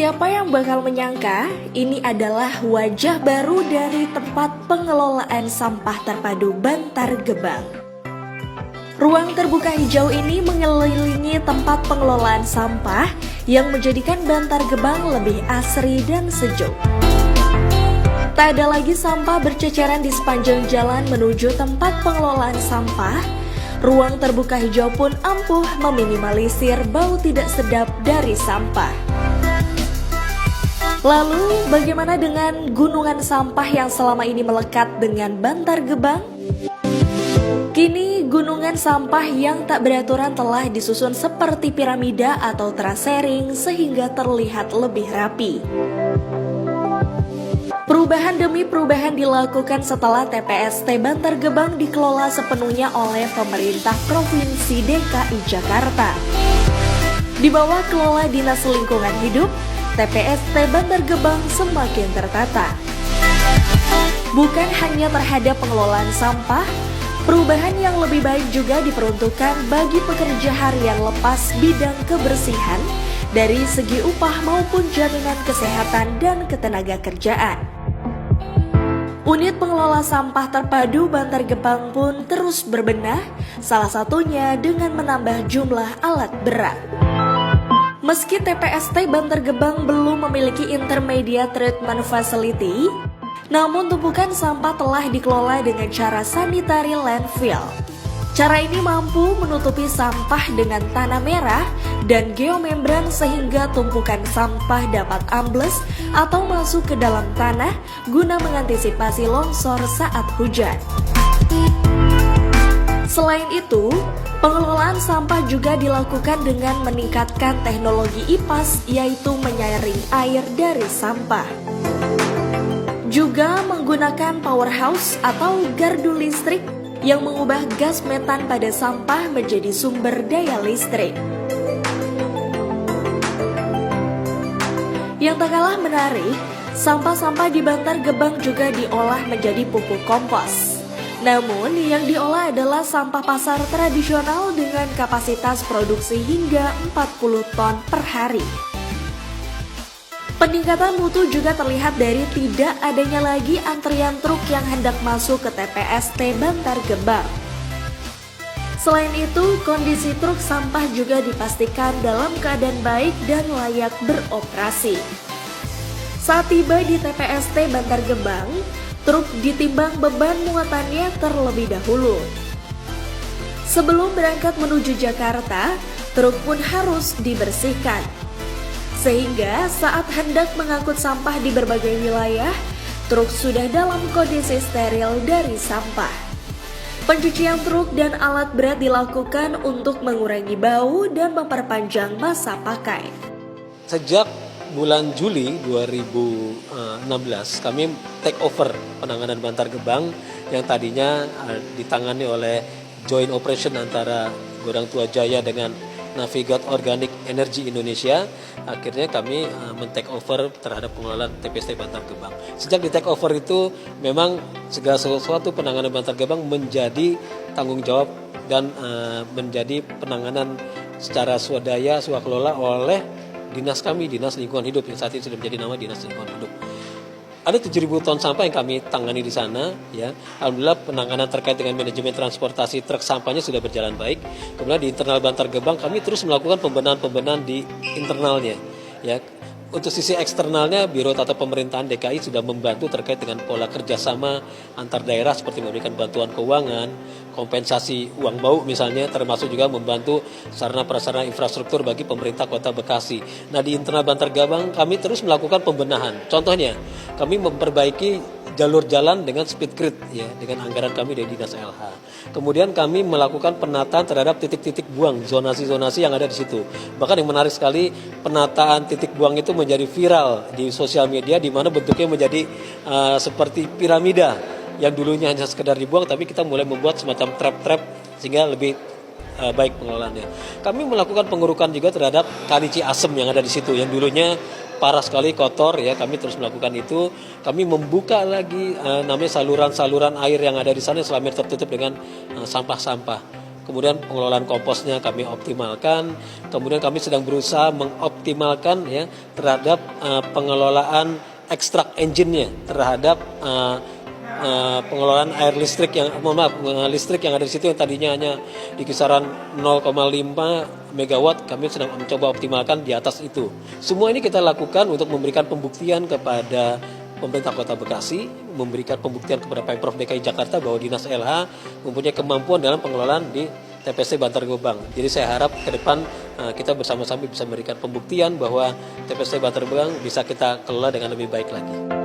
Siapa yang bakal menyangka ini adalah wajah baru dari tempat pengelolaan sampah terpadu Bantar Gebang. Ruang terbuka hijau ini mengelilingi tempat pengelolaan sampah yang menjadikan Bantar Gebang lebih asri dan sejuk. Tak ada lagi sampah berceceran di sepanjang jalan menuju tempat pengelolaan sampah. Ruang terbuka hijau pun ampuh meminimalisir bau tidak sedap dari sampah. Lalu, bagaimana dengan gunungan sampah yang selama ini melekat dengan Bantar Gebang? Kini, gunungan sampah yang tak beraturan telah disusun seperti piramida atau terasering sehingga terlihat lebih rapi. Perubahan demi perubahan dilakukan setelah TPST Bantar Gebang dikelola sepenuhnya oleh pemerintah Provinsi DKI Jakarta. Di bawah kelola Dinas Lingkungan Hidup, TPST Bantar Gebang semakin tertata. Bukan hanya terhadap pengelolaan sampah, perubahan yang lebih baik juga diperuntukkan bagi pekerja harian lepas bidang kebersihan dari segi upah maupun jaminan kesehatan dan ketenagakerjaan. Unit pengelola sampah terpadu Bantar Gebang pun terus berbenah, salah satunya dengan menambah jumlah alat berat. Meski TPST Bantar Gebang belum memiliki intermediate treatment facility, namun tumpukan sampah telah dikelola dengan cara sanitary landfill. Cara ini mampu menutupi sampah dengan tanah merah dan geomembran sehingga tumpukan sampah dapat ambles atau masuk ke dalam tanah guna mengantisipasi longsor saat hujan. Selain itu, pengelolaan sampah juga dilakukan dengan meningkatkan teknologi IPAS, yaitu menyaring air dari sampah. Juga menggunakan powerhouse atau gardu listrik yang mengubah gas metan pada sampah menjadi sumber daya listrik. Yang tak kalah menarik, sampah-sampah di Bantar Gebang juga diolah menjadi pupuk kompos. Namun, yang diolah adalah sampah pasar tradisional dengan kapasitas produksi hingga 40 ton per hari. Peningkatan mutu juga terlihat dari tidak adanya lagi antrian truk yang hendak masuk ke TPST Bantar Gebang. Selain itu, kondisi truk sampah juga dipastikan dalam keadaan baik dan layak beroperasi. Saat tiba di TPST Bantar Gebang, truk ditimbang beban muatannya terlebih dahulu. Sebelum berangkat menuju Jakarta, truk pun harus dibersihkan. Sehingga saat hendak mengangkut sampah di berbagai wilayah, truk sudah dalam kondisi steril dari sampah. Pencucian truk dan alat berat dilakukan untuk mengurangi bau dan memperpanjang masa pakai. Sejak bulan Juli 2016 kami take over penanganan Bantar Gebang yang tadinya ditangani oleh joint operation antara Godang Tua Jaya dengan Navigat Organic Energy Indonesia. Akhirnya kami men-take over terhadap pengelolaan TPST Bantar Gebang. Sejak di take over itu memang segala sesuatu penanganan Bantar Gebang menjadi tanggung jawab dan menjadi penanganan secara swadaya, swakelola oleh dinas kami, Dinas Lingkungan Hidup yang saat ini sudah menjadi nama Dinas Lingkungan Hidup. Ada 7.000 ton sampah yang kami tangani di sana, ya. Alhamdulillah penanganan terkait dengan manajemen transportasi truk sampahnya sudah berjalan baik. Kemudian di internal Bantar Gebang kami terus melakukan pembenahan di internalnya, ya. Untuk sisi eksternalnya, Biro Tata Pemerintahan DKI sudah membantu terkait dengan pola kerjasama antar daerah seperti memberikan bantuan keuangan, kompensasi uang bau misalnya, termasuk juga membantu sarana prasarana infrastruktur bagi pemerintah Kota Bekasi. Nah, di internal Bantar Gebang kami terus melakukan pembenahan. Contohnya, kami memperbaiki jalur jalan dengan speed grid, ya, dengan anggaran kami dari Dinas LH. Kemudian kami melakukan penataan terhadap titik-titik buang, zonasi-zonasi yang ada di situ. Bahkan yang menarik sekali, penataan titik buang itu menjadi viral di sosial media, di mana bentuknya menjadi seperti piramida yang dulunya hanya sekedar dibuang, tapi kita mulai membuat semacam trap-trap sehingga lebih baik pengelolaannya. Kami melakukan pengurukan juga terhadap Kali Ciasem yang ada di situ, yang dulunya parah sekali kotor, ya. Kami terus melakukan itu. Kami membuka lagi namanya saluran-saluran air yang ada di sana selama tertutup dengan sampah-sampah. kemudian pengelolaan komposnya kami optimalkan, kemudian kami sedang berusaha mengoptimalkan ya terhadap pengelolaan ekstrak engine-nya, terhadap pengelolaan air listrik listrik yang ada di situ yang tadinya hanya di kisaran 0,5 megawatt, kami sedang mencoba optimalkan di atas itu. Semua ini kita lakukan untuk memberikan pembuktian kepada pemerintah Kota Bekasi, memberikan pembuktian kepada Pemprov DKI Jakarta bahwa Dinas LH mempunyai kemampuan dalam pengelolaan di TPST Bantar Gebang. Jadi saya harap ke depan kita bersama-sama bisa memberikan pembuktian bahwa TPST Bantar Gebang bisa kita kelola dengan lebih baik lagi.